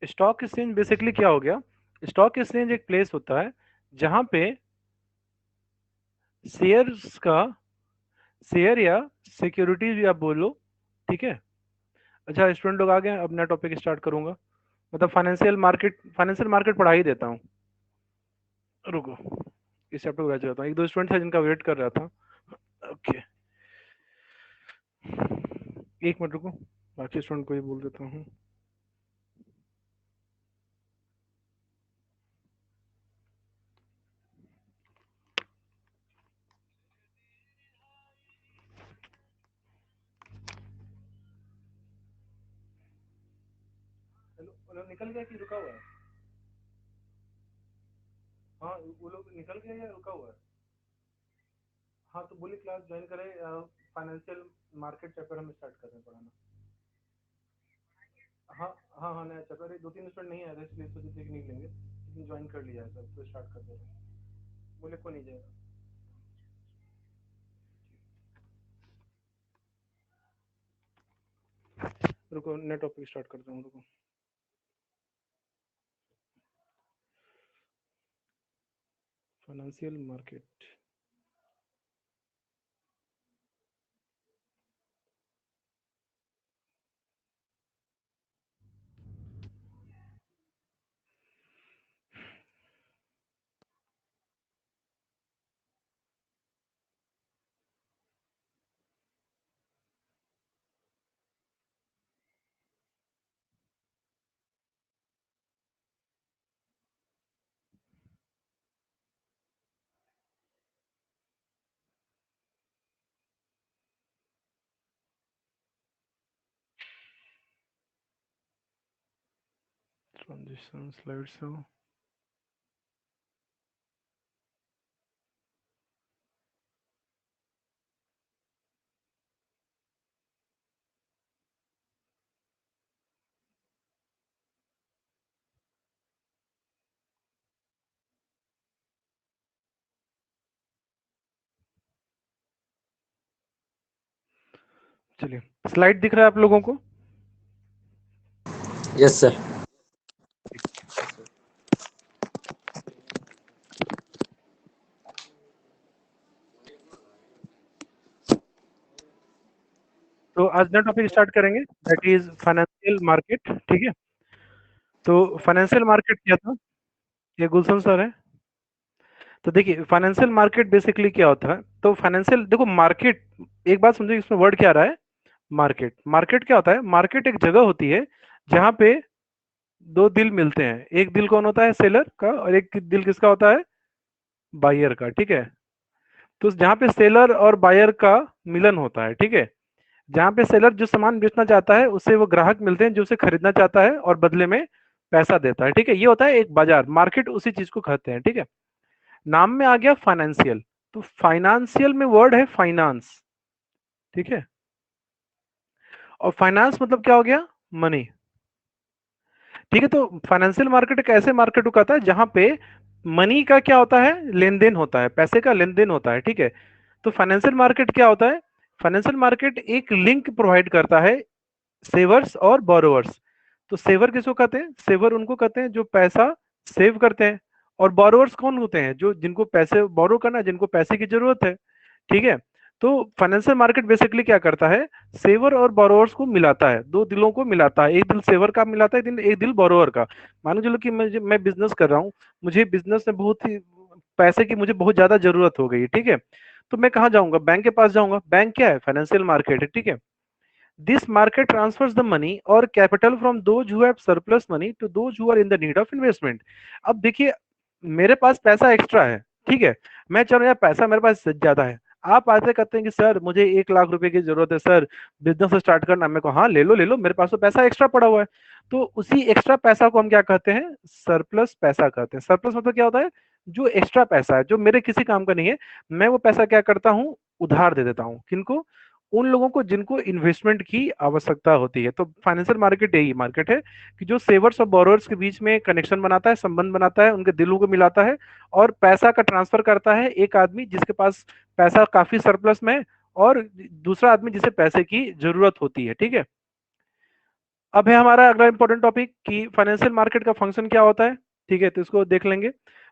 Stock exchange basically क्या हो गया? स्टॉक एक्सचेंज एक प्लेस होता है जहां पे शेयर्स का, शेयर या सिक्योरिटीज भी आप बोलो, ठीक है। अच्छा स्टूडेंट लोग आ गए, अब नया टॉपिक स्टार्ट करूंगा। मतलब फाइनेंशियल मार्केट पढ़ा ही देता हूँ। रुको, इस चैप्टर को जाता हूँ। एक दो स्टूडेंट है जिनका वेट कर रहा था। ओके, एक मिनट रुको, बाकी स्टूडेंट को ही बोल देता हूँ। हेलो, वो लोग निकल गया कि रुका हुआ है? हाँ, वो लोग निकल गया या रुका हुआ है? हाँ तो बोलिए क्लास ज्वाइन करें। फाइनेंशियल मार्केट चैप्टर हम स्टार्ट कर रहे हैं पढ़ाना। हाँ हाँ हाँ, नया चैप्टर है। दो तीन स्टूडेंट नहीं आए थे इसलिए सोचे थे कि नहीं लेंगे, लेकिन ज्वाइन कर लिया है सब, तो स्टार्ट कर दे रहे हैं। बोले को नहीं जाएगा। रुको, नया टॉपिक स्टार्ट करता हूँ, रुको। Financial market. ट्रांजिशन स्लाइड से चलिए, स्लाइड दिख रहा है आप लोगों को? Yes sir. तो आज नया टॉपिक स्टार्ट करेंगे, दैट इज फाइनेंशियल मार्केट, ठीक है। तो फाइनेंशियल मार्केट क्या था? ये गुलशन सर है। तो देखिए फाइनेंशियल मार्केट बेसिकली क्या होता है। तो फाइनेंशियल, देखो मार्केट, एक बात समझो इसमें वर्ड क्या आ रहा है। मार्केट, मार्केट क्या होता है? मार्केट एक जगह होती है जहाँ पे दो दिल मिलते हैं। एक दिल कौन होता है? सेलर का, और एक दिल किसका होता है? बायर का, ठीक है। तो जहाँ पे सेलर और बायर का मिलन होता है, ठीक है। जहाँ पे सेलर जो सामान बेचना चाहता है उससे वो ग्राहक मिलते हैं जो उसे खरीदना चाहता है और बदले में पैसा देता है, ठीक है। ये होता है एक बाजार, मार्केट उसी चीज को कहते हैं, ठीक है। नाम में आ गया फाइनेंशियल, तो फाइनेंशियल में वर्ड है फाइनेंस, ठीक है। और फाइनेंस मतलब क्या हो गया? मनी, ठीक है। तो फाइनेंशियल मार्केट एक ऐसे मार्केट को कहता है जहां पे मनी का क्या होता है? लेन देन होता है, पैसे का लेन देन होता है, ठीक है। तो फाइनेंशियल मार्केट क्या होता है? फाइनेंशियल मार्केट एक लिंक प्रोवाइड करता है सेवर्स और बोरोवर्स। तो सेवर किसको कहते हैं? सेवर उनको कहते हैं जो पैसा सेव करते हैं। और बोरोवर्स कौन होते हैं? जो जिनको पैसे बोरो करना है, जिनको पैसे की जरूरत है, ठीक है। तो फाइनेंशियल मार्केट बेसिकली क्या करता है? सेवर और बोरोवर्स को मिलाता है, दो दिलों को मिलाता है। एक दिल सेवर का मिलाता है, एक दिल बोरोवर का। मान लो कि मैं बिजनेस कर रहा हूँ, मुझे बिजनेस में बहुत ही पैसे की मुझे बहुत ज्यादा जरूरत हो गई, ठीक है। तो मैं कहाँ जाऊंगा? बैंक के पास जाऊंगा। बैंक क्या है? फाइनेंशियल मार्केट है, ठीक है। This market transfers the money or capital from those who have surplus money to those who are in the need of investment. अब देखिए, मेरे पास पैसा एक्स्ट्रा है, ठीक है। मैं चलो यार पैसा मेरे पास ज्यादा है। आप आते कहते हैं कि सर मुझे 1 लाख रुपए की जरूरत है सर, बिजनेस स्टार्ट करना। मैं को हाँ ले लो, मेरे पास तो पैसा एक्स्ट्रा पड़ा हुआ है। तो उसी एक्स्ट्रा पैसा को हम क्या कहते हैं? सरप्लस पैसा कहते हैं। सरप्लस मतलब क्या होता है? जो एक्स्ट्रा पैसा है जो मेरे किसी काम का नहीं है, मैं वो पैसा क्या करता हूँ? उधार दे देता हूँ। किनको? उन लोगों को जिनको इन्वेस्टमेंट की आवश्यकता होती है। तो फाइनेंशियल मार्केट यही मार्केट है कि जो सेवर्स और बोरोवर्स के बीच में कनेक्शन बनाता है, संबंध बनाता है, उनके दिलों को मिलाता है और पैसा का ट्रांसफर करता है। एक आदमी जिसके पास पैसा काफी सरप्लस में, और दूसरा आदमी जिसे पैसे की जरूरत होती है, ठीक है। अब है हमारा अगला इंपॉर्टेंट टॉपिक कि फाइनेंशियल मार्केट का फंक्शन क्या होता है। ठीक है, तो इसको देख लेंगे।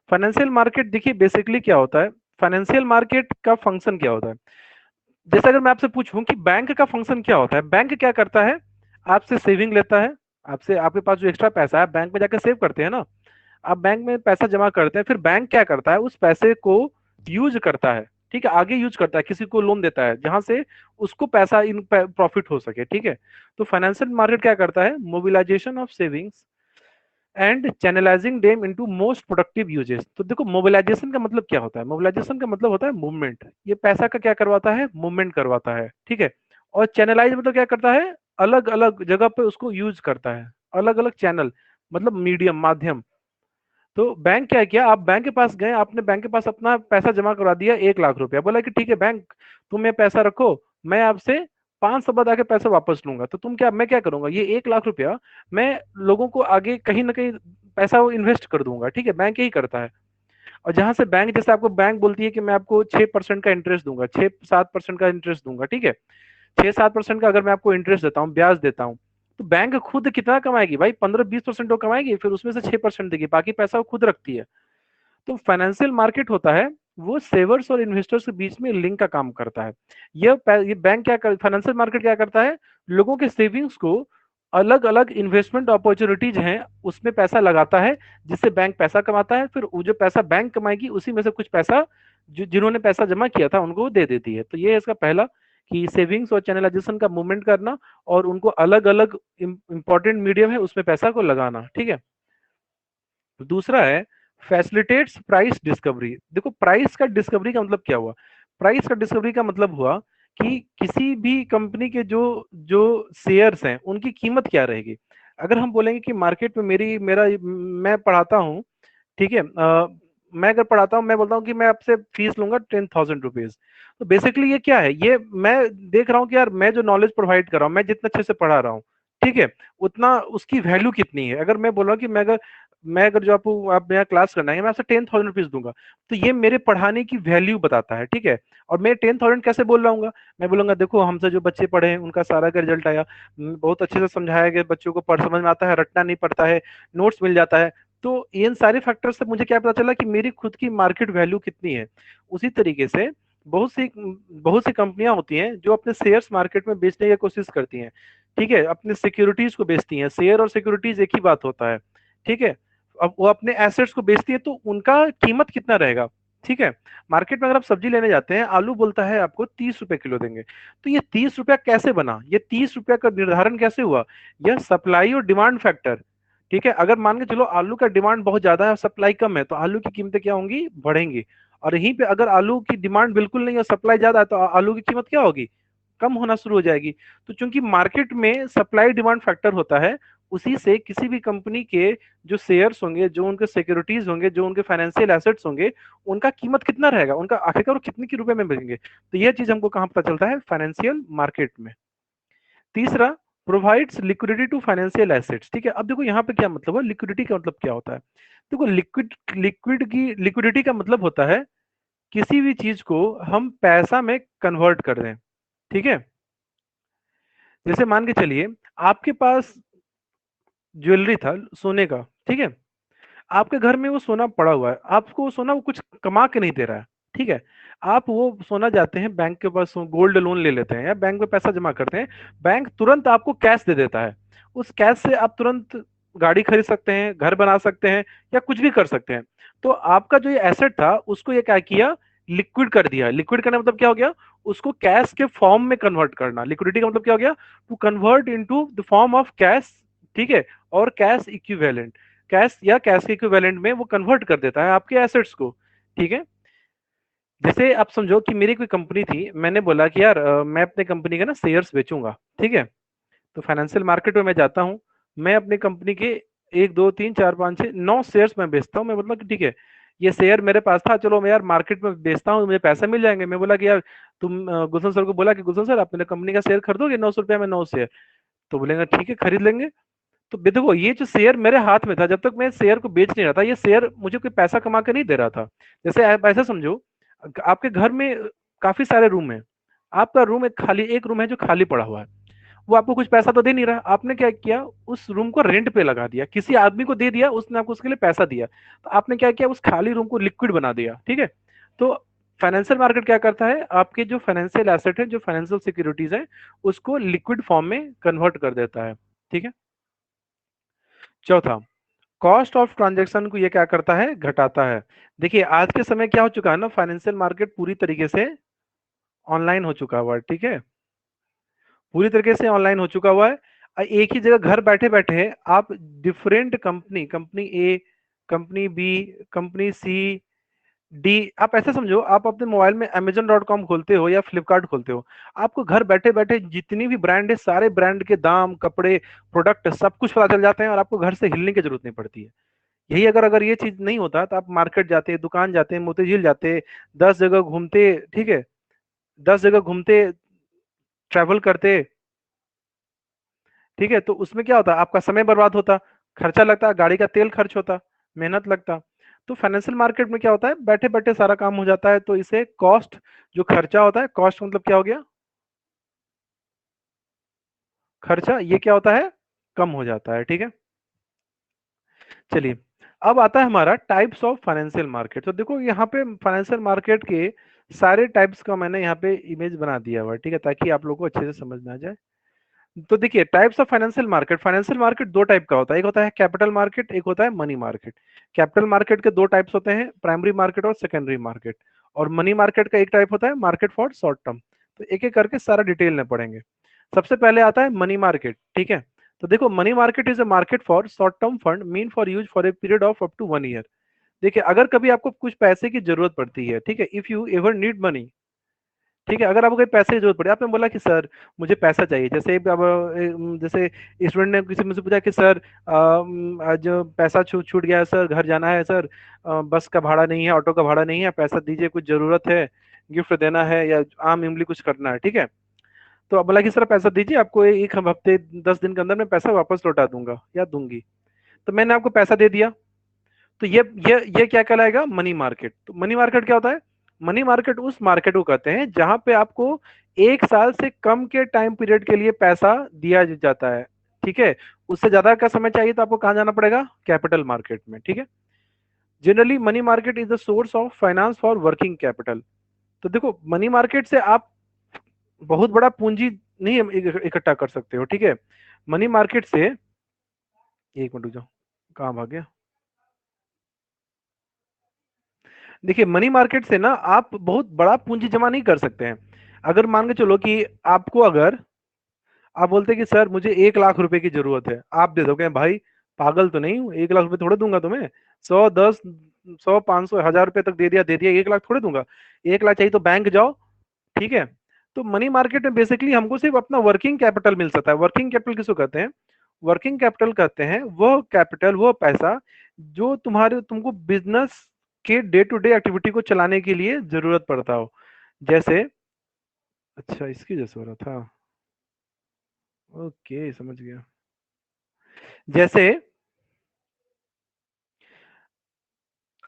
फाइनेंशियल मार्केट देखिए बेसिकली क्या होता है, फाइनेंशियल मार्केट का फंक्शन क्या होता है। जैसे अगर मैं आपसे पूछूं कि बैंक का फंक्शन क्या होता है, बैंक क्या करता है, आपसे सेविंग लेता है, आपसे, आपके पास जो एक्स्ट्रा पैसा है बैंक में जाकर सेव करते हैं ना, आप बैंक में पैसा जमा करते हैं, फिर बैंक क्या करता है उस पैसे को यूज करता है, ठीक है, आगे यूज करता है, किसी को लोन देता है जहां से उसको पैसा इन प्रॉफिट हो सके, ठीक है। तो फाइनेंशियल मार्केट क्या करता है, mobilization of savings and channelizing them into most productive uses. तो देखो मोबिलाइजेशन का मतलब क्या होता है, मोबिलाइजेशन का मतलब होता है मूवमेंट, ये पैसा का क्या करवाता है, मूवमेंट करवाता है, ठीक है। और चैनलाइज मतलब क्या करता है, अलग अलग जगह पे उसको यूज करता है, अलग अलग चैनल, मतलब मीडियम, माध्यम। तो बैंक क्या किया, आप बैंक के पास गए, आपने बैंक के पास अपना पैसा जमा करवा दिया 1 लाख रुपया, बोला कि ठीक है बैंक तुम ये पैसा रखो, मैं आपसे 5 साल बाद आके पैसा वापस लूंगा। तो तुम क्या, मैं क्या करूंगा, ये 1 लाख रुपया मैं लोगों को आगे कहीं ना कहीं पैसा वो इन्वेस्ट कर दूंगा, ठीक है, बैंक यही करता है। और जहां से बैंक, जैसे आपको बैंक बोलती है कि मैं आपको 6% का इंटरेस्ट दूंगा, 6-7% का इंटरेस्ट दूंगा, ठीक है, 6-7% का अगर मैं आपको इंटरेस्ट देता हूँ, ब्याज देता हूँ, तो बैंक खुद कितना कमाएगी भाई, 15-20% वो कमाएगी, फिर उसमें से 6% देगी, बाकी पैसा वो खुद रखती है। तो फाइनेंशियल मार्केट होता है, वो सेवर्स और इन्वेस्टर्स के बीच में लिंक का काम करता है। ये बैंक क्या कर, फाइनेंशियल मार्केट क्या करता है, लोगों के सेविंग्स को अलग अलग इन्वेस्टमेंट अपॉर्चुनिटीज हैं उसमें पैसा लगाता है, जिससे बैंक पैसा कमाता है, फिर वो जो पैसा बैंक कमाएगी उसी में से कुछ पैसा जो जिन्होंने पैसा जमा किया था उनको वो दे देती है। तो ये है इसका पहला, कि सेविंग्स और चैनलाइजेशन का मूवमेंट करना, और उनको अलग अलग इंपॉर्टेंट मीडियम है उसमें पैसा को लगाना, ठीक है। दूसरा है फैसिलिटेट्स प्राइस डिस्कवरी। देखो प्राइस का डिस्कवरी का मतलब क्या हुआ, प्राइस का डिस्कवरी का मतलब हुआ कि किसी भी कंपनी के जो जो शेयर्स हैं उनकी कीमत क्या रहेगी। अगर हम बोलेंगे कि मार्केट में मेरी मेरा मैं पढ़ाता हूँ, ठीक है, मैं अगर पढ़ाता हूँ, मैं बोलता हूँ कि मैं आपसे फीस लूंगा 10,000 रुपीज। तो बेसिकली ये क्या है, ये मैं देख रहा हूँ कि यार मैं जो नॉलेज प्रोवाइड कर रहा हूँ, मैं जितना अच्छे से पढ़ा रहा हूँ, ठीक है, उतना उसकी वैल्यू कितनी है। अगर मैं बोल रहा हूँ कि मैं अगर जो आपको आप मेरा क्लास करना है, मैं आपसे 10,000 रुपीज दूंगा, तो ये मेरे पढ़ाने की वैल्यू बताता है, ठीक है। और मैं 10,000 कैसे बोल रहा हूँ, मैं बोलूंगा देखो हमसे जो बच्चे पढ़े हैं उनका सारा का रिजल्ट आया, बहुत अच्छे से समझाया गया, बच्चों को पढ़ समझ में आता है, रटना नहीं पड़ता है, नोट्स मिल जाता है। तो इन सारे फैक्टर्स से मुझे क्या पता चला कि मेरी खुद की मार्केट वैल्यू कितनी है। उसी तरीके से बहुत सी कंपनियां होती हैं जो अपने शेयर्स मार्केट में बेचने की कोशिश करती हैं, ठीक है, अपने सिक्योरिटीज को बेचती हैं, शेयर और सिक्योरिटीज एक ही बात होता है, ठीक है। अब वो अपने एसेट्स को बेचती है तो उनका कीमत कितना रहेगा, ठीक है। मार्केट में अगर आप सब्जी लेने जाते हैं, आलू बोलता है आपको 30 रुपए किलो देंगे, तो ये 30 रुपया कैसे बना, ये 30 रुपया का निर्धारण कैसे हुआ, यह सप्लाई और डिमांड फैक्टर, ठीक है। अगर मान के चलो आलू का डिमांड बहुत ज्यादा है और सप्लाई कम है, तो आलू की कीमतें क्या होंगी, बढ़ेंगी। और यहीं पे अगर आलू की डिमांड बिल्कुल नहीं है, सप्लाई ज्यादा है, तो आलू की कीमत क्या होगी, कम होना शुरू हो जाएगी। तो चूंकि मार्केट में सप्लाई डिमांड फैक्टर होता है, उसी से किसी भी कंपनी के जो शेयर्स होंगे, जो उनके सिक्योरिटीज होंगे, जो उनके फाइनेंशियल एसेट्स होंगे, उनका कीमत कितना रहेगा, उनका आखिरकार वो कितने के रुपए में मिलेंगे। तो यह चीज हमको कहाँ पता चलता है, फाइनेंशियल मार्केट में। तीसरा, provides liquidity to financial assets, ठीक है। अब देखो यहाँ पे क्या मतलब है, लिक्विडिटी का मतलब क्या होता है। देखो लिक्विडिटी का मतलब होता है किसी भी चीज को हम पैसा में कन्वर्ट कर दें, ठीक है। जैसे मान के चलिए आपके पास ज्वेलरी था सोने का, ठीक है, आपके घर में वो सोना पड़ा हुआ है, आपको वो सोना वो कुछ कमा के नहीं दे रहा है, ठीक है। आप वो सोना जाते हैं बैंक के पास, गोल्ड लोन ले लेते हैं या बैंक में पैसा जमा करते हैं, बैंक तुरंत आपको कैश दे देता है। उस कैश से आप तुरंत गाड़ी खरीद सकते हैं, घर बना सकते हैं, या कुछ भी कर सकते हैं। तो आपका जो ये एसेट था उसको ये क्या किया, लिक्विड कर दिया। लिक्विड करने का मतलब क्या हो गया, उसको कैश के फॉर्म में कन्वर्ट करना। लिक्विडिटी का मतलब क्या हो गया, to convert into the form of cash, ठीक है, और कैश इक्विवेलेंट, कैश या कैश के इक्विवेलेंट में वो कन्वर्ट कर देता है आपके एसेट्स को, ठीक है। जैसे आप समझो कि मेरी कोई कंपनी थी, मैंने बोला कि यार मैं अपने कंपनी के ना शेयर्स बेचूंगा, ठीक है। तो फाइनेंशियल मार्केट में मैं जाता हूँ, मैं अपनी कंपनी के 1 2 3 4 5 6 9 शेयर्स मैं बेचता हूँ। मैं मतलब कि ठीक है, ये शेयर मेरे पास था, चलो मैं यार मार्केट में बेचता हूँ, मुझे पैसा मिल जाएंगे। मैं बोला कि यार तुम गुलशन सर को बोला कि गुलशन सर आप मेरे कंपनी का शेयर खरीदोगे 900 रुपया में 9 शेयर। तो बोलेंगे ठीक है खरीद लेंगे। तो देखो ये जो शेयर मेरे हाथ में था, जब तक मैं शेयर को बेच नहीं रहा था, ये शेयर मुझे कोई पैसा कमा के नहीं दे रहा था। जैसे आप ऐसा समझो, आपके घर में काफी सारे रूम है, आपका रूम एक रूम है जो खाली पड़ा हुआ है, वो आपको कुछ पैसा तो दे नहीं रहा, आपने क्या किया, उस रूम को रेंट पे लगा दिया, किसी आदमी को दे दिया, उसने आपको उसके लिए पैसा दिया, तो आपने क्या किया, उस खाली रूम को लिक्विड बना दिया, ठीक है। तो फाइनेंशियल मार्केट क्या करता है, आपके जो फाइनेंशियल एसेट है, जो फाइनेंशियल सिक्योरिटीज है, उसको लिक्विड फॉर्म में कन्वर्ट कर देता है, ठीक है। चौथा, कॉस्ट ऑफ ट्रांजेक्शन को ये क्या करता है, घटाता है। देखिए आज के समय क्या हो चुका है ना, फाइनेंशियल मार्केट पूरी तरीके से ऑनलाइन हो चुका हुआ है, ठीक है, पूरी तरीके से ऑनलाइन हो चुका हुआ है। एक ही जगह घर बैठे बैठे आप डिफरेंट कंपनी, कंपनी ए, कंपनी बी, कंपनी सी, डी, आप ऐसे समझो, आप अपने मोबाइल में amazon.com खोलते हो या फ्लिपकार्ट खोलते हो, आपको घर बैठे बैठे जितनी भी ब्रांड है, सारे ब्रांड के दाम, कपड़े, प्रोडक्ट सब कुछ पता चल जाते हैं, और आपको घर से हिलने की जरूरत नहीं पड़ती है। यही अगर अगर ये चीज नहीं होता तो आप मार्केट जाते, दुकान जाते, मोतीझील जाते, 10 जगह घूमते, ठीक है, 10 जगह घूमते, ट्रैवल करते, ठीक है, तो उसमें क्या होता, आपका समय बर्बाद होता, खर्चा लगता, गाड़ी का तेल खर्च होता, मेहनत लगता। तो फाइनेंशियल मार्केट में क्या होता है, बैठे बैठे सारा काम हो जाता है, तो इसे कॉस्ट, जो खर्चा होता है, कॉस्ट मतलब क्या हो गया, खर्चा, ये क्या होता है, कम हो जाता है, ठीक है। चलिए, अब आता है हमारा टाइप्स ऑफ फाइनेंशियल मार्केट। तो देखो यहाँ पे फाइनेंशियल मार्केट के सारे टाइप्स का मैंने यहाँ पे इमेज बना दिया हुआ है, ठीक है, ताकि आप लोगों को अच्छे से समझ में आ जाए। तो देखिए types of financial market, financial market दो टाइप का होता है, एक होता है कैपिटल मार्केट, एक होता है मनी मार्केट। कैपिटल मार्केट के दो टाइप्स होते हैं, प्राइमरी मार्केट और सेकेंडरी मार्केट। और मनी मार्केट का एक टाइप होता है, मार्केट फॉर शॉर्ट टर्म। तो एक एक करके सारा डिटेल में पढ़ेंगे। सबसे पहले आता है मनी मार्केट, ठीक है। तो देखो money market is a market for short term fund mean for use for a period of up to 1 year. देखिए अगर कभी आपको कुछ पैसे की जरूरत पड़ती है, ठीक है, if you ever need money, ठीक है, अगर आपको कोई पैसे की जरूरत पड़ी, आपने बोला कि सर मुझे पैसा चाहिए, जैसे अब जैसे स्टूडेंट ने किसी मुझसे पूछा कि सर आज पैसा छूट गया है सर, घर जाना है सर, बस का भाड़ा नहीं है, ऑटो का भाड़ा नहीं है, पैसा दीजिए, कुछ जरूरत है, गिफ्ट देना है या आम इमली कुछ करना है, ठीक है। तो अब बोला कि सर पैसा दीजिए, आपको एक हफ्ते 10 दिन के अंदर मैं पैसा वापस लौटा दूंगा या दूंगी। तो मैंने आपको पैसा दे दिया, तो ये क्या कहलाएगा, मनी मार्केट। तो मनी मार्केट क्या होता है, मनी मार्केट उस मार्केट को कहते हैं जहां पे आपको 1 साल से कम के टाइम पीरियड के लिए पैसा दिया जाता है, ठीक है। उससे ज्यादा का समय चाहिए तो आपको कहाँ जाना पड़ेगा, कैपिटल मार्केट में, ठीक है। Generally money market is the source of finance for working capital. तो देखो मनी मार्केट से आप बहुत बड़ा पूंजी नहीं इकट्ठा कर सकते हो, ठीक है। मनी मार्केट से, एक मिनट रुक जाओ, कहाँ भाग गया। देखिए मनी मार्केट से ना आप बहुत बड़ा पूंजी जमा नहीं कर सकते हैं। अगर मान के चलो कि आपको, अगर आप बोलते हैं कि सर मुझे 1 लाख रुपए की जरूरत है, आप दे दोगे, भाई पागल तो नहीं हूँ, 1 लाख रुपए थोड़े दूंगा तुम्हें, 100, 10, 100, 500, 1000 रुपए तक दे दिया, 1 लाख थोड़े दूंगा। 1 लाख चाहिए तो बैंक जाओ, ठीक है। तो मनी मार्केट में बेसिकली हमको सिर्फ अपना वर्किंग कैपिटल मिल सकता है। वर्किंग कैपिटल किसको कहते हैं, वर्किंग कैपिटल कहते हैं वो कैपिटल, वो पैसा जो तुमको बिजनेस के डे टू डे एक्टिविटी को चलाने के लिए जरूरत पड़ता हो। जैसे, अच्छा इसकी जैसे हो रहा था, ओके समझ गया। जैसे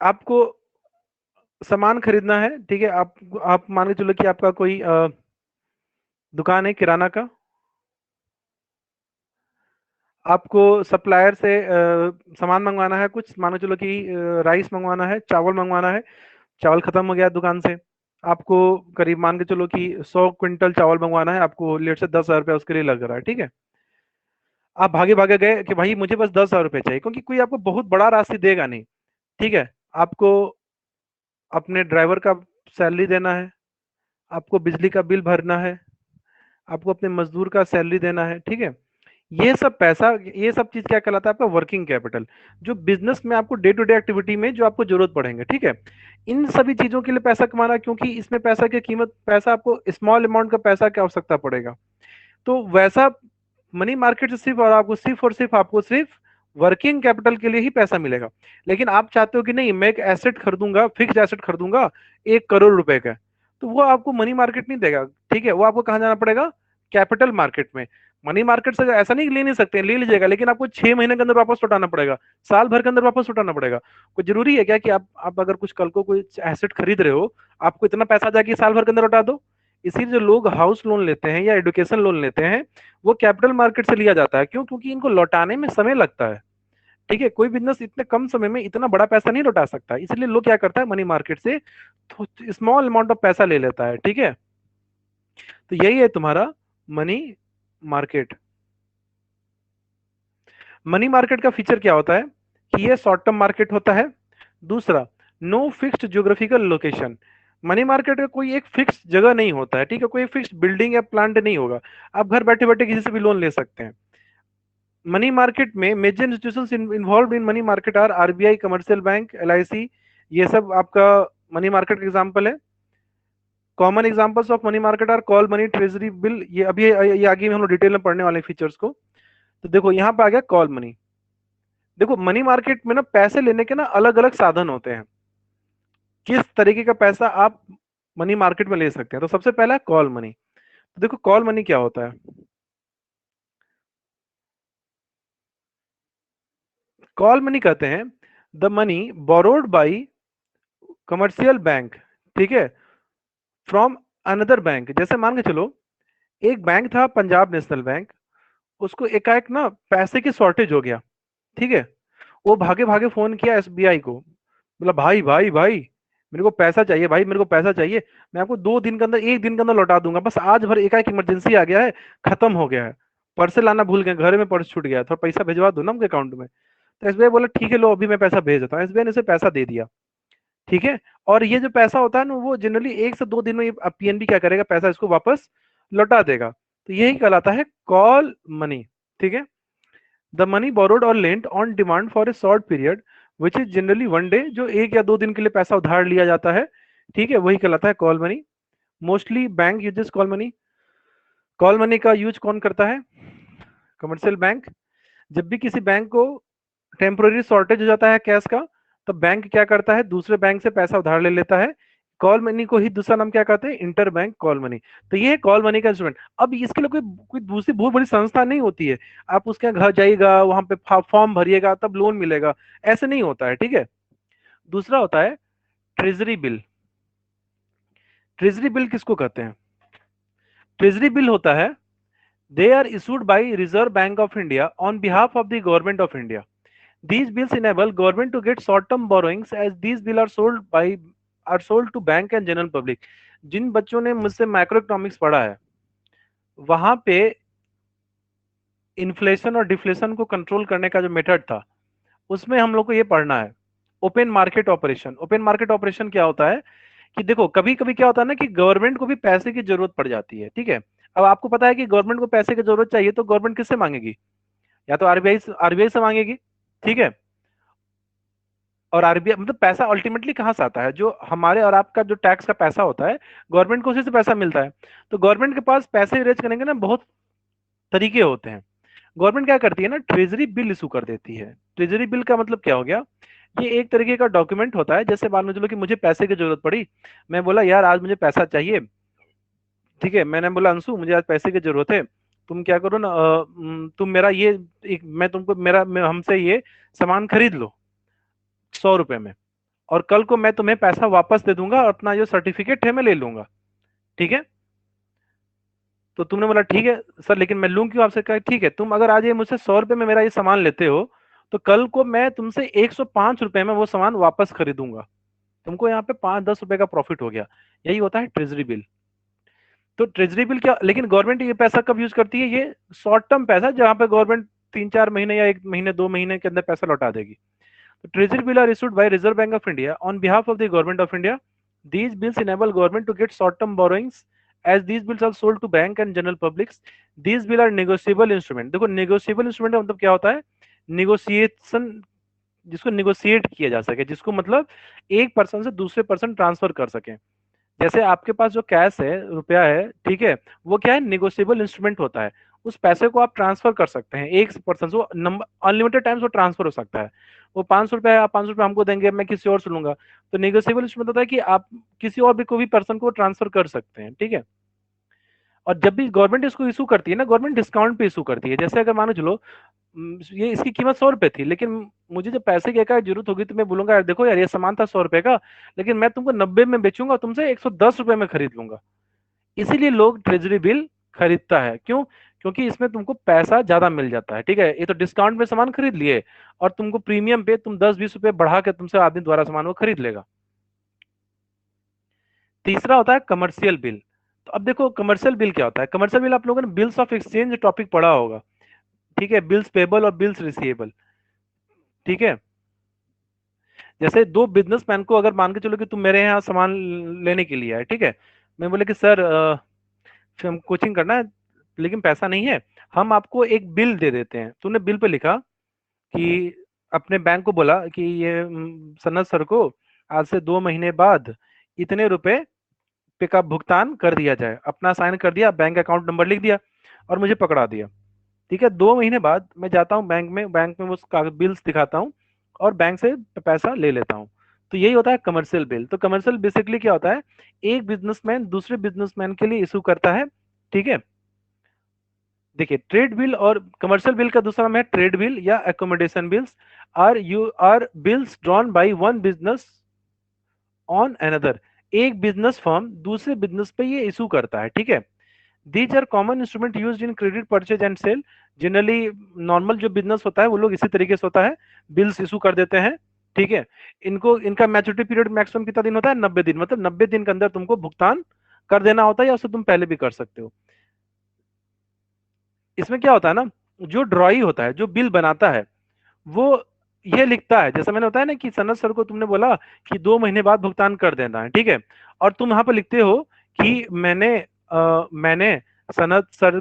आपको सामान खरीदना है, ठीक है, आप मान के चलो कि आपका कोई दुकान है किराना का, आपको सप्लायर से सामान मंगवाना है, कुछ मान के चलो कि राइस मंगवाना है, चावल मंगवाना है, चावल खत्म हो गया दुकान से, आपको करीब मान के चलो कि 100 क्विंटल चावल मंगवाना है, आपको लेट से 10,000 रुपया उसके लिए लग रहा है, ठीक है। आप भागे भागे गए कि भाई मुझे बस 10,000 रुपये चाहिए, क्योंकि कोई आपको बहुत बड़ा राशि देगा नहीं, ठीक है। आपको अपने ड्राइवर का सैलरी देना है, आपको बिजली का बिल भरना है, आपको अपने मजदूर का सैलरी देना है, ठीक है। ये सब पैसा, ये सब चीज क्या कहलाता है, आपका वर्किंग कैपिटल, जो बिजनेस में आपको डे टू डे एक्टिविटी में जो आपको जरूरत पड़ेंगे, ठीक है। इन सभी चीजों के लिए पैसा कमाना, क्योंकि इसमें पैसा की कीमत, पैसा आपको स्मॉल अमाउंट का पैसा की आवश्यकता पड़ेगा, तो वैसा मनी मार्केट से सिर्फ आपको सिर्फ वर्किंग कैपिटल के लिए ही पैसा मिलेगा। लेकिन आप चाहते हो कि नहीं मैं एक एसेट खरीदूंगा, फिक्स एसेट खरीदूंगा 1 करोड़ रुपए का, तो वो आपको मनी मार्केट नहीं देगा, ठीक है। वो आपको कहाँ जाना पड़ेगा, कैपिटल मार्केट में। मनी मार्केट से ऐसा नहीं ले नहीं सकते, ले लीजिएगा, लेकिन आपको 6 महीने के अंदर वापस लौटाना पड़ेगा, साल भर के अंदर वापस लौटाना पड़ेगा। कोई जरूरी है क्या कि आप अगर कुछ कल को कोई एसेट खरीद रहे हो, आपको इतना पैसा आ जाए कि साल भर के अंदर लौटा दो। इसीलिए जो लोग हाउस लोन लेते हैं या एजुकेशन लोन लेते हैं वो कैपिटल मार्केट से लिया जाता है। क्यों? क्योंकि इनको लौटाने में समय लगता है। ठीक है, कोई बिजनेस इतने कम समय में इतना बड़ा पैसा नहीं लौटा सकता, इसलिए लोग क्या करता है मनी मार्केट से स्मॉल अमाउंट ऑफ पैसा ले लेता है। ठीक है, तो यही है तुम्हारा मनी मार्केट। मनी मार्केट का फीचर क्या होता है कि ये शॉर्ट टर्म मार्केट होता है। दूसरा, no fixed geographical location. Money market का कोई एक फिक्स जगह नहीं होता है। ठीक है, कोई फिक्स बिल्डिंग या प्लांट नहीं होगा, आप घर बैठे बैठे किसी से भी लोन ले सकते हैं। मनी मार्केट में major institutions involve in money market are RBI, commercial bank, LIC, ये सब आपका मनी मार्केट का एग्जांपल है। Common examples of money market are call money, treasury bill. ये अभी ये आगे में हम लोग डिटेल में पढ़ने वाले फीचर्स को। तो देखो यहाँ पे आ गया कॉल मनी। देखो मनी मार्केट में ना पैसे लेने के ना अलग अलग साधन होते हैं। किस तरीके का पैसा आप मनी मार्केट में ले सकते हैं? तो सबसे पहला कॉल मनी। तो देखो कॉल मनी क्या होता है। कॉल मनी कहते हैं the money borrowed by commercial bank, ठीक है, फ्रॉम अनदर बैंक। जैसे मान के चलो एक बैंक था पंजाब नेशनल बैंक, उसको एकाएक ना पैसे की शॉर्टेज हो गया। ठीक है, वो भागे भागे फोन किया एसबीआई को, बोला भाई भाई भाई मेरे को पैसा चाहिए, भाई मेरे को पैसा चाहिए, मैं आपको 2 दिन के अंदर 1 दिन के अंदर लौटा दूंगा, बस आज भर एकाएक इमरजेंसी आ गया है, खत्म हो गया है, पर्स लाना भूल गए, घर में पर्स छूट गया, थोड़ा पैसा भिजवा दो ना उनके अकाउंट में। तो एसबीआई बोला ठीक है लो अभी मैं पैसा भेज देता हूँ। एसबीआई ने उसे पैसा दे दिया। ठीक है, और ये जो पैसा होता है ना वो जनरली 1 से 2 दिन में पीएनबी क्या करेगा, पैसा इसको वापस लौटा देगा। तो यही कहलाता है कॉल मनी। ठीक है, द मनी बोरोड और lent on demand for a short period which is generally 1 day, जो 1 या 2 दिन के लिए पैसा उधार लिया जाता है। ठीक है, वही कहलाता है call money. Mostly bank uses call money. Call money का यूज कौन करता है? Commercial bank. जब भी किसी बैंक को टेम्पोररी शॉर्टेज हो जाता है कैश का, तो बैंक क्या करता है दूसरे बैंक से पैसा उधार ले लेता है। कॉल मनी को ही दूसरा नाम क्या कहते हैं? Inter bank call money. तो ये है कॉल मनी का इंस्ट्रूमेंट। अब इसके लिए कोई कोई दूसरी बहुत बड़ी संस्था नहीं होती है, आप उसके यहाँ घर जाइएगा, वहां पे फॉर्म भरिएगा तब लोन मिलेगा, ऐसे नहीं होता है। ठीक है, दूसरा होता है ट्रेजरी बिल। ट्रेजरी बिल किसको कहते हैं? ट्रेजरी बिल होता है they are issued by Reserve Bank of India on behalf of the government of India. These bills enable government to get short-term borrowings as these bill are sold to bank and general public। जिन बच्चों ने मुझसे micro economics पढ़ा है वहां पे inflation और deflation को control करने का जो मेथड था उसमें हम लोग को ये पढ़ना है open market operation. Open market operation क्या होता है कि देखो कभी कभी क्या होता है ना कि गवर्नमेंट को भी पैसे की जरूरत पड़ जाती है। ठीक है, अब आपको पता है कि गवर्नमेंट को पैसे की जरूरत चाहिए तो गवर्नमेंट किससे मांगेगी? या तो आरबीआई से मांगेगी। ठीक है, और आरबीआई मतलब पैसा अल्टीमेटली कहाँ से आता है? जो हमारे और आपका जो टैक्स का पैसा होता है गवर्नमेंट को उसी से पैसा मिलता है। तो गवर्नमेंट के पास पैसे रेज करने के ना बहुत तरीके होते हैं। गवर्नमेंट क्या करती है ना, ट्रेजरी बिल इशू कर देती है। ट्रेजरी बिल का मतलब क्या हो गया? ये एक तरीके का डॉक्यूमेंट होता है। जैसे मान लो चलो कि मुझे पैसे की जरूरत पड़ी, मैं बोला यार आज मुझे पैसा चाहिए। ठीक है, मैंने बोला अंशु मुझे आज पैसे की जरूरत है, तुम क्या करो ना तुम मेरा ये मैं तुमको हमसे ये सामान खरीद लो 100 रुपए में, और कल को मैं तुम्हें पैसा वापस दे दूंगा और अपना जो सर्टिफिकेट है मैं ले लूंगा। ठीक है, तो तुमने बोला ठीक है सर लेकिन मैं लूं क्यों आपसे? कहा ठीक है, तुम अगर आज ये मुझसे 100 रुपए में मेरा ये सामान लेते हो तो कल को मैं तुमसे 105 रुपए में वो सामान वापस खरीदूंगा, तुमको यहाँ पे 5-10 रुपए का प्रॉफिट हो गया। यही होता है ट्रेजरी बिल। तो ट्रेजरी बिल क्या, लेकिन गवर्नमेंट ये पैसा कब यूज करती है? ये शॉर्ट टर्म पैसा जहां पे गवर्नमेंट 3-4 महीने या 1 महीने 2 महीने के अंदर पैसा लौटा देगी। Treasury bill are issued by Reserve Bank of India on behalf of the government of India. These bills enable government to get short-term borrowings as these bills are sold to bank and general publics. These bill are negotiable instrument। देखो negotiable instrument का मतलब क्या होता है? negotiation, जिसको negotiate किया जा सके, जिसको मतलब एक पर्सन से दूसरे पर्सन ट्रांसफर कर सके। जैसे आपके पास जो कैश है, रुपया है, ठीक है, वो क्या है? निगोशिएबल इंस्ट्रूमेंट होता है। उस पैसे को आप ट्रांसफर कर सकते हैं एक पर्सन से, वो नंबर अनलिमिटेड टाइम्स वो ट्रांसफर हो सकता है। वो 500 रुपए है, आप 500 रुपए हमको देंगे, मैं किसी और से लूंगा। तो निगोशिएबल इंस्ट्रूमेंट होता है कि आप किसी और भी कोई भी पर्सन को ट्रांसफर कर सकते हैं। ठीक है, और जब भी गवर्नमेंट इसको इशू करती है ना, गवर्नमेंट डिस्काउंट पे इशू करती है। जैसे अगर मानो चलो ये इसकी कीमत 100 रुपए थी, लेकिन मुझे जब पैसे की एकाएक जरूरत होगी तो मैं बोलूंगा यार देखो यार ये सामान था 100 रुपए का, लेकिन मैं तुमको 90 में बेचूंगा, तुमसे 110 रुपए में खरीद लूंगा। इसीलिए लोग ट्रेजरी बिल खरीदता है। क्यों? क्योंकि इसमें तुमको पैसा ज्यादा मिल जाता है। ठीक है, ये तो डिस्काउंट में सामान खरीद लिए और तुमको प्रीमियम पे तुम 10-20 रुपए बढ़ा के तुमसे आदमी द्वारा सामान वो खरीद लेगा। तीसरा होता है कमर्शियल बिल। तो अब देखो कमर्शियल बिल क्या होता है। कमर्शियल बिल आप लोगों ने बिल्स ऑफ एक्सचेंज टॉपिक पढ़ा होगा। ठीक है, बिल्स पेबल और बिल्स रिसीवेबल। ठीक है, जैसे दो बिजनेसमैन को अगर मान के चलो कि तुम मेरे यहाँ सामान लेने के लिए आए। ठीक है, मैं बोले कि सर हम कोचिंग करना है लेकिन पैसा नहीं है, हम आपको एक बिल दे देते हैं। तूने बिल पे लिखा कि अपने बैंक को बोला कि ये सनत सर को आज से 2 महीने बाद इतने रुपए पे का भुगतान कर दिया जाए। अपना साइन कर दिया, बैंक अकाउंट नंबर लिख दिया और मुझे पकड़ा दिया। ठीक है, 2 महीने बाद मैं जाता हूँ बैंक में वो बिल्स दिखाता हूँ और बैंक से पैसा ले लेता हूँ। तो यही होता है कमर्शियल बिल। तो कमर्शियल बेसिकली क्या होता है, एक बिजनेसमैन दूसरे बिजनेसमैन के लिए इशू करता है। ठीक है, देखिए ट्रेड बिल और कमर्शियल बिल का दूसरा नाम है ट्रेड बिल या accommodation bills. Are bills drawn by one business on another. एक बिजनेस फर्म दूसरे बिजनेस पे ये इशू करता है। ठीक है, these are common instrument used in credit purchase and sale. Generally normal जो बिजनेस होता है वो लोग इसी तरीके से होता है, बिल्स इशू कर देते हैं। ठीक है, इनको इनका मैच्योरिटी पीरियड मैक्सिमम कितना दिन होता है, 90 दिन। मतलब 90 दिन के अंदर तुमको भुगतान कर देना होता है या उससे तुम पहले भी कर सकते हो। इसमें क्या होता है ना, जो ड्रॉई होता है, जो बिल बनाता है, वो ये लिखता है, जैसे मैंने बताया ना कि सनत सर को तुमने बोला कि 2 महीने बाद भुगतान कर देना है। ठीक है, और तुम यहाँ पे लिखते हो कि मैंने सनत सर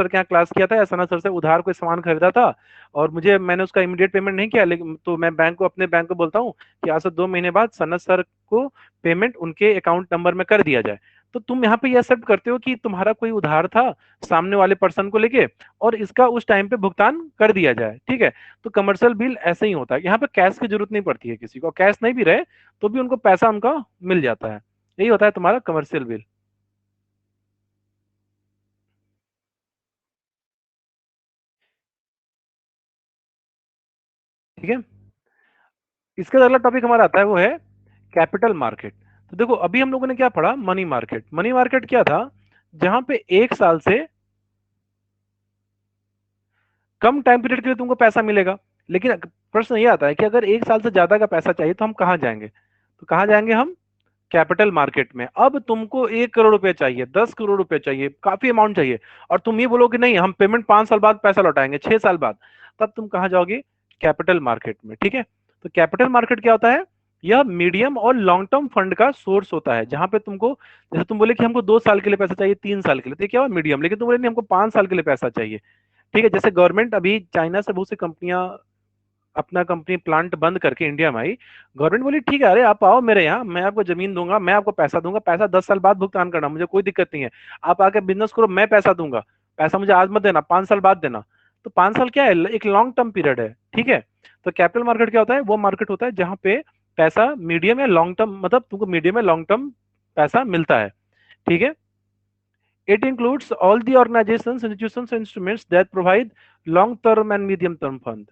के यहाँ क्लास किया था या सनत सर से उधार कोई सामान खरीदा था और मुझे मैंने उसका इमीडिएट पेमेंट नहीं किया, लेकिन तो मैं अपने बैंक को बोलता हूँ कि आज से 2 महीने बाद सनत सर को पेमेंट उनके अकाउंट नंबर में कर दिया जाए। तो तुम यहाँ पे ये एक्सेप्ट करते हो कि तुम्हारा कोई उधार था सामने वाले पर्सन को लेके और इसका उस टाइम पे भुगतान कर दिया जाए। ठीक है, तो कमर्शियल बिल ऐसे ही होता है। यहाँ पे कैश की जरूरत नहीं पड़ती है, किसी को कैश नहीं भी रहे तो भी उनको पैसा उनका मिल जाता है। यही होता है तुम्हारा कमर्शियल बिल। ठीक है, इसका अगला टॉपिक हमारा आता है वो है कैपिटल मार्केट। तो देखो अभी हम लोगों ने क्या पढ़ा, मनी मार्केट। मनी मार्केट क्या था, जहां पे 1 साल से कम टाइम पीरियड के लिए तुमको पैसा मिलेगा। लेकिन प्रश्न ये आता है कि अगर 1 साल से ज्यादा का पैसा चाहिए तो हम कहाँ जाएंगे, तो कहाँ जाएंगे हम, कैपिटल मार्केट में। अब तुमको 1 करोड़ रुपए चाहिए, 10 करोड़ रुपए चाहिए, काफी अमाउंट चाहिए, और तुम ये बोलो कि नहीं हम पेमेंट 5 साल बाद पैसा लौटाएंगे, 6 साल बाद, तब तुम कहाँ जाओगे, कैपिटल मार्केट में। ठीक है, तो कैपिटल मार्केट क्या होता है, यह मीडियम और लॉन्ग टर्म फंड का सोर्स होता है, जहां पे तुमको, जैसे तुम बोले कि हमको 2 साल के लिए पैसा चाहिए, 3 साल के लिए, तो ये क्या हुआ मीडियम। लेकिन तुम बोले नहीं हमको 5 साल के लिए पैसा चाहिए। ठीक है, जैसे गवर्नमेंट अभी चाइना से बहुत सी कंपनियां अपना कंपनी प्लांट बंद करके इंडिया में आई। गवर्नमेंट बोली ठीक है, अरे आप आओ मेरे यहाँ, मैं आपको जमीन दूंगा, मैं आपको पैसा दूंगा, पैसा 10 साल बाद भुगतान करना, मुझे कोई दिक्कत नहीं है। आप आके बिजनेस करो, मैं पैसा दूंगा, पैसा मुझे आज मत देना, 5 साल बाद देना। तो 5 साल क्या है, एक लॉन्ग टर्म पीरियड है। ठीक है, तो कैपिटल मार्केट क्या होता है, वो मार्केट होता है जहां पे पैसा मीडियम या लॉन्ग टर्म, मतलब तुमको मीडियम या लॉन्ग टर्म पैसा मिलता है। ठीक है, it includes all the organizations, institutions and instruments that provide long term and medium term fund।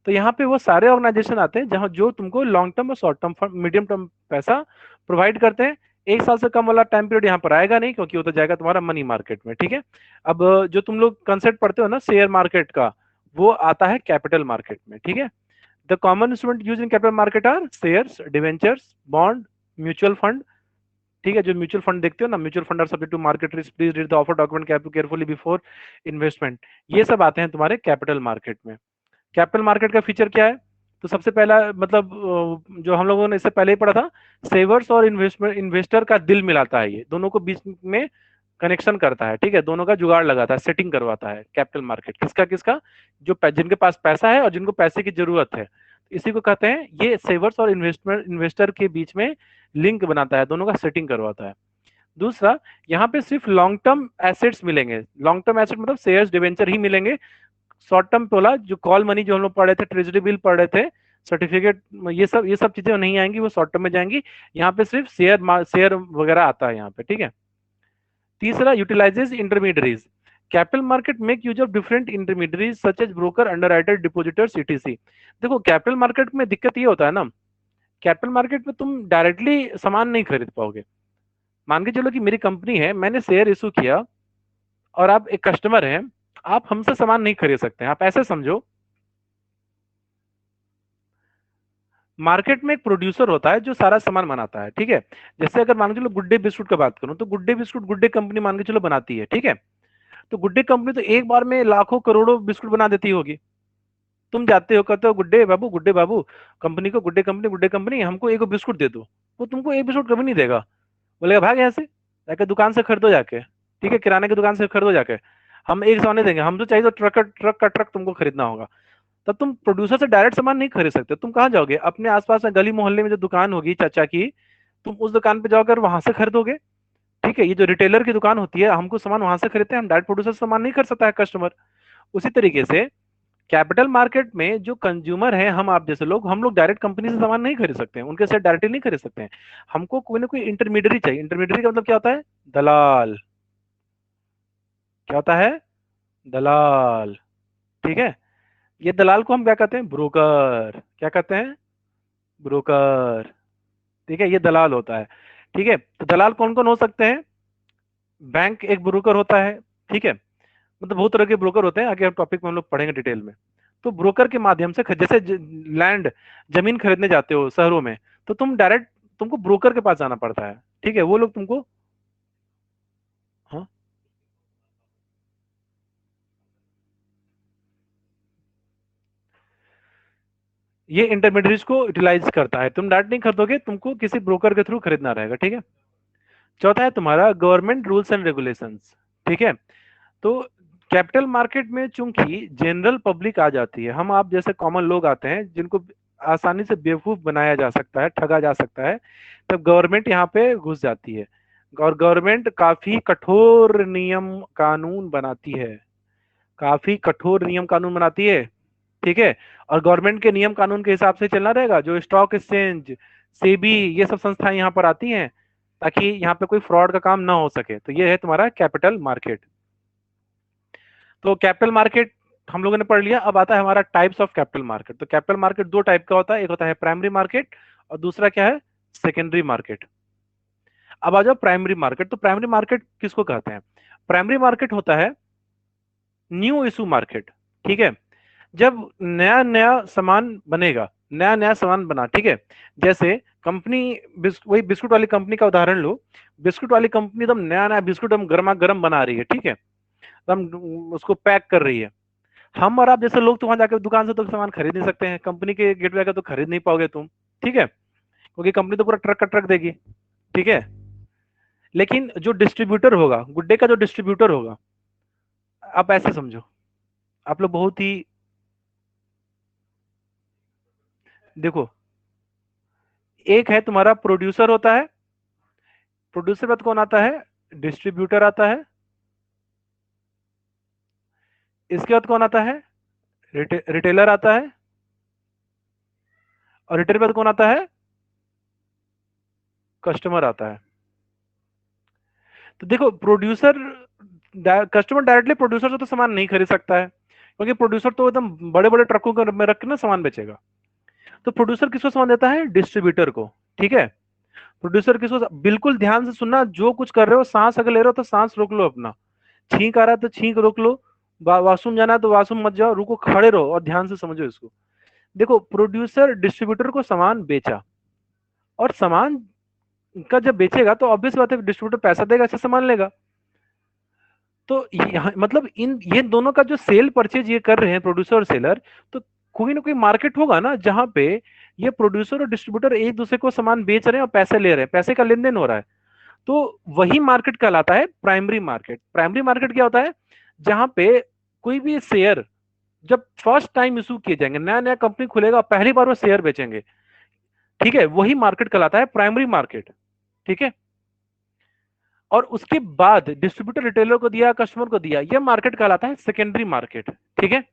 तो यहाँ पे वो सारे ऑर्गेनाइजेशन आते हैं जहाँ जो तुमको लॉन्ग टर्म और short term fund, medium term पैसा प्रोवाइड करते हैं। 1 साल से कम वाला टाइम पीरियड यहाँ पर आएगा नहीं, क्योंकि वो तो जाएगा तुम्हारा मनी मार्केट में। ठीक है, अब जो तुम लोग कंसेप्ट पढ़ते हो ना शेयर मार्केट का, वो आता है कैपिटल मार्केट में। ठीक है, the common instrument use in capital market are shares, debentures, bond, mutual fund. ठीक है, जो म्यूचुअल फंड देखते हो ना, mutual fund are subject to market risk, please read the offer document carefully before investment. ये सब आते हैं तुम्हारे कैपिटल मार्केट में। कैपिटल मार्केट का फीचर क्या है, तो सबसे पहला मतलब जो हम लोगों ने इससे पहले ही पढ़ा था, सेवर्स और इन्वेस्टर का दिल मिलाता है, ये दोनों को बीच में कनेक्शन करता है। ठीक है, दोनों का जुगाड़ लगाता है, सेटिंग करवाता है कैपिटल मार्केट, किसका किसका, जो जिनके पास पैसा है और जिनको पैसे की जरूरत है, इसी को कहते हैं, ये सेवर्स और इन्वेस्टर के बीच में लिंक बनाता है, दोनों का सेटिंग करवाता है। दूसरा, यहाँ पे सिर्फ लॉन्ग टर्म एसेट्स मिलेंगे, लॉन्ग टर्म एसेट मतलब शेयर्स डिवेंचर ही मिलेंगे। शॉर्ट टर्म बोला, जो कॉल मनी जो हम लोग पढ़ रहे थे, ट्रेजरी बिल पढ़ रहे थे, सर्टिफिकेट, ये सब चीजें नहीं आएंगी, वो शॉर्ट टर्म में जाएंगी। यहाँ पे सिर्फ शेयर वगैरह आता है यहाँ पे। ठीक है, तीसरा, utilizes intermediaries. Capital market make use of different intermediaries such as broker, underwriter, depositors, etc. देखो कैपिटल मार्केट में दिक्कत ये होता है ना, कैपिटल मार्केट में तुम डायरेक्टली सामान नहीं खरीद पाओगे। मान के चलो कि मेरी कंपनी है, मैंने शेयर इशू किया और आप एक कस्टमर हैं, आप हमसे सामान नहीं खरीद सकते हैं। आप ऐसे समझो, मार्केट में एक प्रोड्यूसर होता है जो सारा सामान बनाता है, ठीक है। जैसे अगर मान के चलो गुड्डे बिस्कुट का बात करूं, तो गुड्डे बिस्कुट गुड्डे कंपनी मान के चलो बनाती है, ठीक है। तो गुड्डे कंपनी तो एक बार में लाखों करोड़ों बिस्कुट बना देती होगी। तुम जाते हो, कहते हो गुड्डे बाबू कंपनी को, गुड्डे कंपनी हमको एक बिस्कुट दे दो, वो तुमको एक बिस्कुट कभी नहीं देगा। बोलेगा भाग यहाँ से, जाके दुकान से खरीदो जाके, ठीक है, किराने की दुकान से खरीदो जाके, हम एक सौ नहीं देंगे, हम तो चाहिए तो ट्रक का ट्रक तुमको खरीदना होगा। तब तुम प्रोड्यूसर से डायरेक्ट सामान नहीं खरीद सकते। तुम कहाँ जाओगे? अपने आसपास में गली मोहल्ले में जो दुकान होगी चाचा की, तुम उस दुकान पे जाकर वहां से खरीदोगे, ठीक है। ये जो रिटेलर की दुकान होती है, हमको सामान वहां से खरीदते हैं, हम डायरेक्ट प्रोड्यूसर से सामान नहीं खरीद सकता है कस्टमर। उसी तरीके से कैपिटल मार्केट में जो कंज्यूमर है, हम आप जैसे लोग, हम लोग डायरेक्ट कंपनी से सामान नहीं खरीद सकते हैं, उनके साथ डायरेक्टली नहीं खरीद सकते हैं। हमको कोई ना कोई इंटरमीडियरी चाहिए। इंटरमीडियरी का मतलब क्या होता है? दलाल। क्या होता है? दलाल, ठीक है। ये दलाल को हम क्या कहते हैं? ब्रोकर। क्या कहते हैं? ब्रोकर, ठीक है। ये दलाल होता है, ठीक है। तो दलाल कौन कौन हो सकते हैं? बैंक एक ब्रोकर होता है, ठीक है। मतलब बहुत तरह के ब्रोकर होते हैं, आगे टॉपिक में हम लोग पढ़ेंगे डिटेल में। तो ब्रोकर के माध्यम से जैसे लैंड, जमीन खरीदने जाते हो शहरों में, तो तुम डायरेक्ट, तुमको ब्रोकर के पास जाना पड़ता है, ठीक है। वो लोग तुमको, हाँ, ये इंटरमीडिएट को यूटिलाइज करता है। तुम डायरेक्ट नहीं खरीदोगे, तुमको किसी ब्रोकर के थ्रू खरीदना रहेगा, ठीक है। चौथा है तुम्हारा गवर्नमेंट रूल्स एंड रेगुलेशंस, ठीक है। तो कैपिटल मार्केट में चूंकि जनरल पब्लिक आ जाती है, हम आप जैसे कॉमन लोग आते हैं जिनको आसानी से बेवकूफ बनाया जा सकता है, ठगा जा सकता है, तब गवर्नमेंट यहाँ पे घुस जाती है। और गवर्नमेंट काफी कठोर नियम कानून बनाती है, काफी कठोर नियम कानून बनाती है, ठीक है। और गवर्नमेंट के नियम कानून के हिसाब से चलना रहेगा। जो स्टॉक एक्सचेंज, सेबी, ये सब संस्थाएं यहाँ पर आती हैं, ताकि यहाँ पे कोई फ्रॉड का काम ना हो सके। तो ये है तुम्हारा कैपिटल मार्केट। तो कैपिटल मार्केट हम लोगों ने पढ़ लिया। अब आता है हमारा टाइप्स ऑफ कैपिटल मार्केट। तो कैपिटल मार्केट दो टाइप का होता है, एक होता है प्राइमरी मार्केट और दूसरा क्या है? Secondary market. अब आ जाओ प्राइमरी मार्केट। तो प्राइमरी मार्केट किसको कहते हैं? प्राइमरी मार्केट होता है न्यू इशू मार्केट, ठीक है। जब नया नया सामान बनेगा, नया नया सामान बना, ठीक है। जैसे कंपनी, वही बिस्कुट वाली कंपनी का उदाहरण लो। बिस्कुट वाली कंपनी एकदम नया नया बिस्कुट हम गर्मा गर्म बना रही है, ठीक है, एकदम उसको पैक कर रही है। हम और आप जैसे लोग तो वहां जाकर दुकान से तो सामान खरीद नहीं सकते हैं, कंपनी के गेट पे जाकर तो खरीद नहीं पाओगे तुम, ठीक है, क्योंकि कंपनी तो पूरा ट्रक का ट्रक देगी, ठीक है। लेकिन जो डिस्ट्रीब्यूटर होगा, गुड्डे का जो डिस्ट्रीब्यूटर होगा, आप ऐसे समझो, आप लोग बहुत ही, देखो, एक है तुम्हारा प्रोड्यूसर होता है, प्रोड्यूसर बाद कौन आता है? डिस्ट्रीब्यूटर आता है। इसके बाद कौन आता है? रिटेलर आता है। और रिटेलर बाद कौन आता है? कस्टमर आता है। तो देखो, प्रोड्यूसर, कस्टमर डायरेक्टली प्रोड्यूसर से तो सामान नहीं खरीद सकता है, क्योंकि प्रोड्यूसर तो एकदम बड़े बड़े ट्रकों में रख के ना सामान बेचेगा। तो प्रोड्यूसर किसको सामान देता है? डिस्ट्रीब्यूटर को, ठीक है। प्रोड्यूसर किसको, बिल्कुल ध्यान से सुनना, जो कुछ कर रहे हो, सांस अगर ले रहे हो तो सांस रोक लो अपना, छींक आ रहा है तो छींक रोक लो, वॉशरूम जाना है तो वॉशरूम मत जाओ, रुको, खड़े रहो और ध्यान से समझो इसको। देखो, प्रोड्यूसर डिस्ट्रीब्यूटर को सामान बेचा, और सामान का जब बेचेगा तो ऑब्वियस बात है डिस्ट्रीब्यूटर पैसा देगा, अच्छा सामान लेगा। तो मतलब इन ये दोनों का जो सेल परचेज ये कर रहे हैं, प्रोड्यूसर और सेलर, तो कोई ना कोई मार्केट होगा ना जहां पे ये प्रोड्यूसर और डिस्ट्रीब्यूटर एक दूसरे को सामान बेच रहे हैं और पैसे ले रहे हैं, पैसे का लेन देन हो रहा है। तो वही मार्केट कहलाता है प्राइमरी मार्केट। प्राइमरी मार्केट क्या होता है? जहां पे कोई भी शेयर जब फर्स्ट टाइम इशू किए जाएंगे, नया नया कंपनी खुलेगा, पहली बार वो शेयर बेचेंगे, ठीक है, वही मार्केट कहलाता है प्राइमरी मार्केट, ठीक है। और उसके बाद डिस्ट्रीब्यूटर रिटेलर को दिया, कस्टमर को दिया, यह मार्केट कहलाता है सेकेंडरी मार्केट, ठीक है।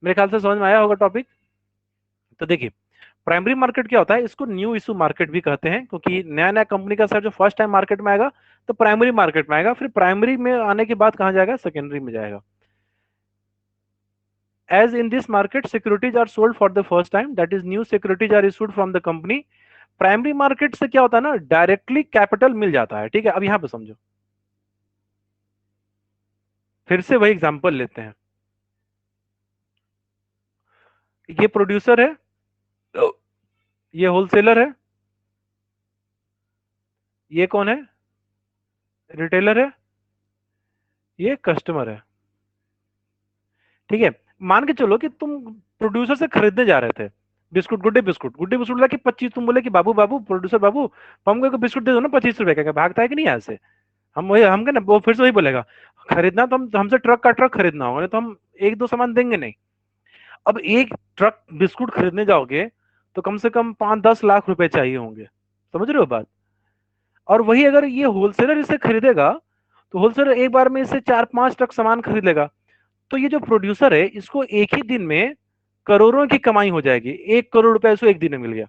मेरे ख्याल से समझ में आया होगा टॉपिक। तो देखिए, प्राइमरी मार्केट क्या होता है? इसको न्यू इशू मार्केट भी कहते हैं, क्योंकि नया नया कंपनी का सर जो फर्स्ट टाइम मार्केट में आएगा तो प्राइमरी मार्केट में आएगा, फिर प्राइमरी में आने के बाद कहां जाएगा? सेकेंडरी में जाएगा। As in this market, securities are sold for the first time, that is, new securities are issued from the company. Primary market से क्या होता है ना, डायरेक्टली कैपिटल मिल जाता है, ठीक है। अब यहां पे समझो, फिर से वही एग्जांपल लेते हैं। ये प्रोड्यूसर है, ये होलसेलर है, ये कौन है, रिटेलर है, ये कस्टमर है, ठीक है। मान के चलो कि तुम प्रोड्यूसर से खरीदने जा रहे थे बिस्कुट, गुड्डे बिस्कुट ला कि 25, तुम बोले कि बाबू बाबू प्रोड्यूसर बाबू हमको को बिस्कुट दे दो ना 25 रुपए का, क्या भागता है कि नहीं यहाँ से? हम वही हम क्या ना, वो फिर से वही बोलेगा, खरीदना तो हम हमसे ट्रक का ट्रक खरीदना होगा, नहीं तो हम एक दो सामान देंगे नहीं। अब एक ट्रक बिस्कुट खरीदने जाओगे तो कम से कम 5-10 लाख रुपए चाहिए होंगे, समझ रहे हो बात? और वही अगर ये होलसेलर इसे खरीदेगा तो होलसेलर एक बार में इसे 4-5 ट्रक सामान खरीद लेगा। तो ये जो प्रोड्यूसर है इसको एक ही दिन में करोड़ों की कमाई हो जाएगी, 1 करोड़ रुपए इसको एक दिन में मिल गया।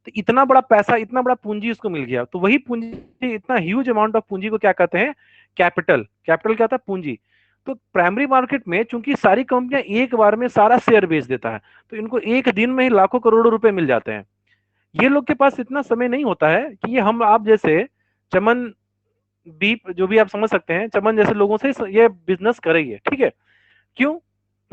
तो इतना बड़ा पैसा, इतना बड़ा पूंजी इसको मिल गया। तो वही पूंजी, इतना ह्यूज अमाउंट ऑफ पूंजी को क्या कहते हैं, कैपिटल। कैपिटल क्या होता है, पूंजी। तो प्राइमरी मार्केट में चूंकि सारी कंपनियां एक बार में सारा शेयर बेच देता है, तो इनको एक दिन में ही लाखों करोड़ों रुपए मिल जाते हैं। ये लोग के पास इतना समय नहीं होता है कि ये हम आप जैसे चमन बीप जो भी आप समझ सकते हैं, चमन जैसे लोगों से ये बिजनेस करेंगे, ठीक है। क्यों?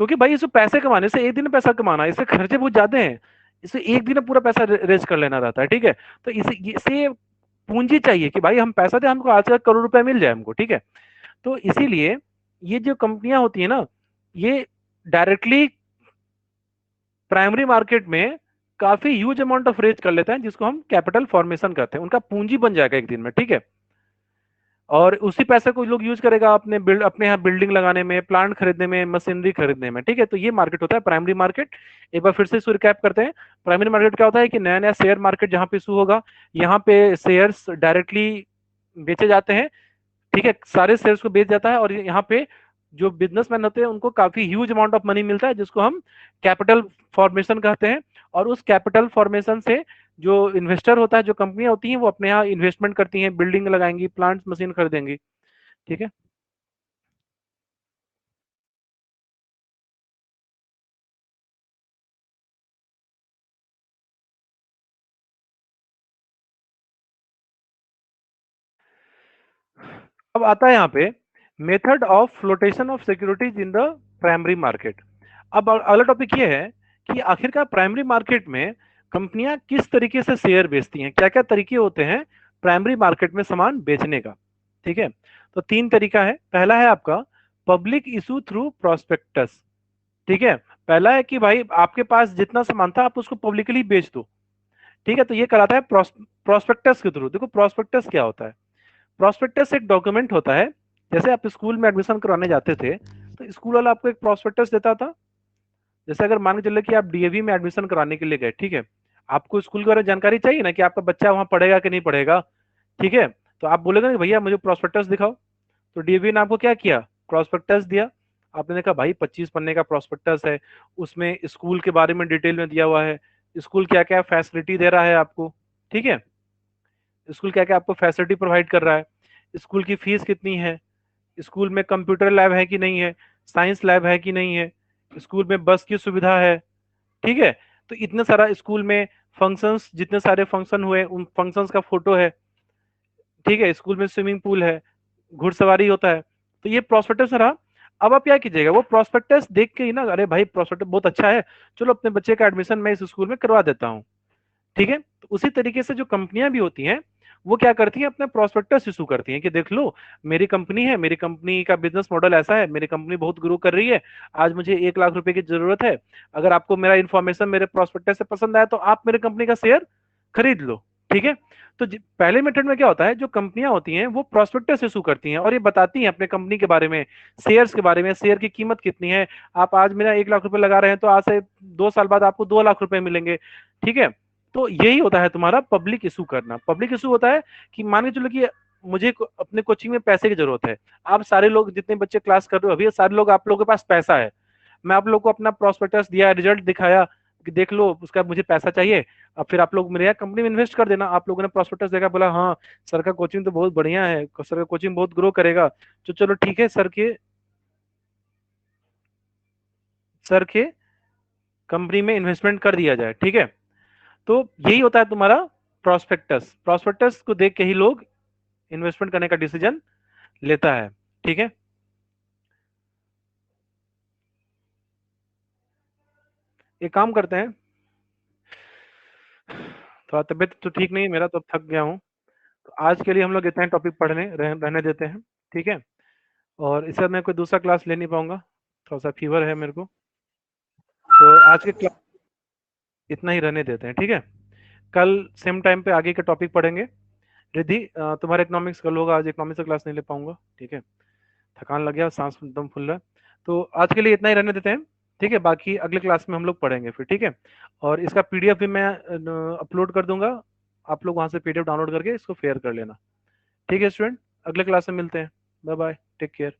क्योंकि भाई इसे पैसे कमाने से एक दिन में पैसा कमाना, इससे खर्चे बहुत ज्यादा हैं। इसे एक दिन में पूरा पैसा रेज कर लेना रहता है, ठीक है। तो इसे पूंजी चाहिए कि भाई हम पैसा दे, हमको आज का करोड़ रुपया मिल जाए हमको, ठीक है। तो इसीलिए ये जो कंपनियां होती है ना, ये डायरेक्टली प्राइमरी मार्केट में काफी ह्यूज अमाउंट ऑफ रेज कर लेते हैं, जिसको हम कैपिटल फॉर्मेशन कहते हैं। उनका पूंजी बन जाएगा एक दिन में, ठीक है। और उसी पैसे को लोग यूज करेगा अपने यहाँ बिल्डिंग लगाने में, प्लांट खरीदने में, मशीनरी खरीदने में, ठीक है। तो ये मार्केट होता है प्राइमरी मार्केट। एक बार फिर से इसको रिकैप करते हैं। प्राइमरी मार्केट क्या होता है कि नया नया शेयर मार्केट जहां पे इशू होगा, यहाँ पे शेयर्स डायरेक्टली बेचे जाते हैं, ठीक है। सारे शेयर्स को बेच जाता है और यहाँ पे जो बिजनेसमैन होते हैं उनको काफी ह्यूज अमाउंट ऑफ मनी मिलता है, जिसको हम कैपिटल फॉर्मेशन कहते हैं। और उस कैपिटल फॉर्मेशन से जो इन्वेस्टर होता है, जो कंपनियां होती हैं, वो अपने यहाँ इन्वेस्टमेंट करती हैं, बिल्डिंग लगाएंगी, प्लांट्स मशीन खरीदेंगी, ठीक है। अब आता है यहाँ पे method of flotation of securities in the primary market. अब अगला टॉपिक ये है कि आखिरकार प्राइमरी मार्केट में कंपनियां किस तरीके से शेयर बेचती हैं, क्या क्या तरीके होते हैं प्राइमरी मार्केट में सामान बेचने का, ठीक है। तो 3 तरीका है। पहला है आपका पब्लिक इशू थ्रू प्रोस्पेक्टस, ठीक है। पहला है कि भाई आपके पास जितना सामान था आप उसको पब्लिकली बेच दो, ठीक है। तो ये कराता है प्रोस्पेक्टस के थ्रू। देखो प्रोस्पेक्टस क्या होता है। प्रोस्पेक्टस एक डॉक्यूमेंट होता है। जैसे आप स्कूल में एडमिशन करवाने जाते थे तो स्कूल वाला आपको एक प्रोस्पेक्टस देता था। जैसे अगर मान के चले कि आप डीएवी में एडमिशन कराने के लिए गए, ठीक है। आपको स्कूल के बारे में जानकारी चाहिए ना कि आपका बच्चा वहां पढ़ेगा कि नहीं पढ़ेगा, ठीक है। तो आप बोलेगा कि भैया मुझे प्रोस्पेक्टस दिखाओ। तो डीएवी ने आपको क्या किया, प्रोस्पेक्टस दिया। आपने देखा भाई 25 पन्ने का प्रोस्पेक्टस है, उसमें स्कूल के बारे में डिटेल में दिया हुआ है, स्कूल क्या क्या फैसिलिटी दे रहा है आपको, ठीक है। स्कूल क्या क्या आपको फैसिलिटी प्रोवाइड कर रहा है, स्कूल की फीस कितनी है, स्कूल में कंप्यूटर लैब है कि नहीं है, साइंस लैब है कि नहीं है, स्कूल में बस की सुविधा है, ठीक है। तो इतने सारा स्कूल में फंक्शंस, जितने सारे फंक्शन हुए उन फंक्शंस का फोटो है, ठीक है। स्कूल में स्विमिंग पूल है, घुड़सवारी होता है। तो ये प्रोस्पेक्टस रहा। अब आप क्या कीजिएगा, वो प्रोस्पेक्टस देख के ही ना, अरे भाई प्रोस्पेक्टस बहुत अच्छा है, चलो अपने बच्चे का एडमिशन मैं इस स्कूल में करवा देता हूँ, ठीक है। तो उसी तरीके से जो कंपनियां भी होती हैं वो क्या करती हैं, अपने प्रोस्पेक्टस इशू करती हैं कि देख लो मेरी कंपनी है, मेरी कंपनी का बिजनेस मॉडल ऐसा है, मेरी कंपनी बहुत ग्रो कर रही है, आज मुझे 1 लाख रुपए की जरूरत है, अगर आपको मेरा इन्फॉर्मेशन मेरे प्रोस्पेक्टस से पसंद आया तो आप मेरे कंपनी का शेयर खरीद लो, ठीक है। तो पहले मेथड में क्या होता है, जो कंपनियां होती हैं वो प्रोस्पेक्टस इशू करती हैं और ये बताती हैं अपने कंपनी के बारे में, शेयर्स के बारे में, शेयर की कीमत कितनी है। आप आज मेरा 1 लाख रुपए लगा रहे हैं तो आज से 2 साल बाद आपको 2 लाख रुपए मिलेंगे, ठीक है। तो यही होता है तुम्हारा पब्लिक इशू करना। पब्लिक इशू होता है कि मान के चलो कि मुझे अपने कोचिंग में पैसे की जरूरत है, आप सारे लोग जितने बच्चे क्लास कर रहे हो अभी सारे लोग, आप लोगों के पास पैसा है, मैं आप लोग को अपना प्रोस्पेक्टस दिया, रिजल्ट दिखाया कि देख लो उसका मुझे पैसा चाहिए, अब फिर आप लोग मेरे यहाँ कंपनी में इन्वेस्ट कर देना। आप लोगों ने प्रोस्पेक्टस देखा, बोला हाँ सर का कोचिंग तो बहुत बढ़िया है, सर का कोचिंग बहुत ग्रो करेगा, तो चलो ठीक है सर के कंपनी में इन्वेस्टमेंट कर दिया जाए, ठीक है। तो यही होता है तुम्हारा प्रोस्पेक्टस, प्रोस्पेक्टस को देख के ही लोग इन्वेस्टमेंट करने का डिसीजन लेता है, ठीक है। एक काम करते हैं, थोड़ा तबीयत तो ठीक नहीं है मेरा, तो अब थक गया हूँ, तो आज के लिए हम लोग इतना ही टॉपिक पढ़ने रहने देते हैं, ठीक है। और इससे मैं कोई दूसरा क्लास ले नहीं पाऊंगा, थोड़ा सा फीवर है मेरे को, तो आज के क्लास इतना ही रहने देते हैं, ठीक है। कल सेम टाइम पे आगे के टॉपिक पढ़ेंगे। रिद्धि, तुम्हारा इकोनॉमिक्स कल होगा, आज इकोनॉमिक्स का क्लास नहीं ले पाऊंगा, ठीक है। थकान लग गया, सांस एकदम फूल रहा है, तो आज के लिए इतना ही रहने देते हैं, ठीक है। बाकी अगले क्लास में हम लोग पढ़ेंगे फिर, ठीक है। और इसका पीडीएफ भी मैं अपलोड कर दूंगा, आप लोग वहां से पीडीएफ डाउनलोड करके इसको फेयर कर लेना, ठीक है स्टूडेंट। अगले क्लास में मिलते हैं, बाय बाय, टेक केयर।